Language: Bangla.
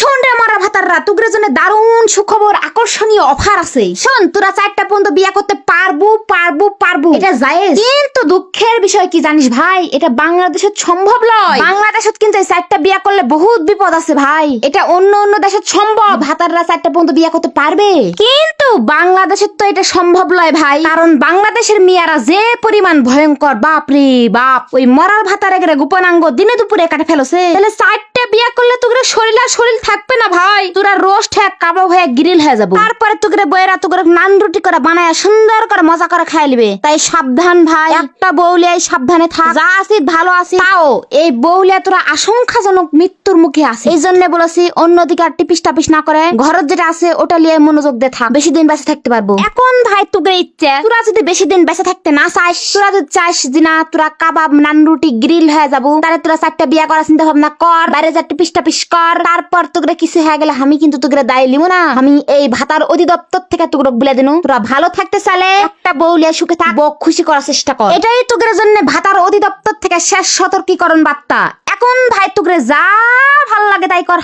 শোন রে মারা ভাতাররা, তোদের জন্য দারুণ সুখবর, আকর্ষণীয় অফার আছে। শোন, তোরা 4টা পর্যন্ত বিয়া করতে পারবো, এটা জায়েজ। কিন্তু দুঃখের বিষয় কি জানিস ভাই, এটা বাংলাদেশে সম্ভব নয়। বাংলাদেশে কিন্তু 4টা বিয়া করলে বহুত বিপদ আছে ভাই। এটা অন্য দেশে সম্ভব, ভাতাররা 4টা পর্যন্ত বিয়া করতে পারবে, কিন্তু বাংলাদেশে তো এটা সম্ভব নয় ভাই। কারণ বাংলাদেশের মেয়েরা যে পরিমাণ ভয়ঙ্কর, বাপরে বাপ, ওই মরার ভাতারে গোপনাঙ্গ দিনে দুপুরে কাটে ফেলছে। তাহলে 4টা বিয়া করলে তোর শরীর থাকবে না ভাই, তোরা রোস্ট হয়ে কাবাব হয়ে গ্রিল হয়ে যাবো। তারপরে তোর বইয়েরা তোর নান রুটি করে বানায় সুন্দর করে মজা করে খাই লিবে। তাই সাবধান ভাই, একটা বউলিয়ায় সাবধানে থাক। যা আছিস ভালো আছিস, তাও এই বউলিয়া তোরা আশঙ্কাজনক মৃত্যুর মুখে আছে। এই জন্য বলেছি অন্যদিকে আর টিপিস টাপিস না করে ঘরের যেটা আছে ওটা লিয়ে মনোযোগ দিয়ে থাক, বেশি দিন বেঁচে থাকতে পারবো। এখন ভাই তোদের ইচ্ছে, তোরা যদি বেশি দিন বেঁচে থাকতে না চাস, তোরা যদি চাস যে না তোরা কাবাব নান রুটি গ্রিল হয়ে যাবো, তাহলে তোরা 4টা বিয়া করার চিন্তা ভাবনা কর, বাইরে যা টিপিস টাপিস কর। তারপর তোদের কিছু হয়ে গেলে আমি কিন্তু তোদের দায় লিবো না। আমি এই ভাতার অধিদপ্তর থেকে তোদের বলে দিন, তোরা ভালো থাকতে চাইলে একটা বউলিয়া সুখে থাক, বউ খুশি করার চেষ্টা কর। এটাই তোদের জন্য ভাতার অধিদপ্তর থেকে শেষ সতর্কীকরণ বার্তা। এখন ভাই তোদের যা ভালো লাগে তাই কর।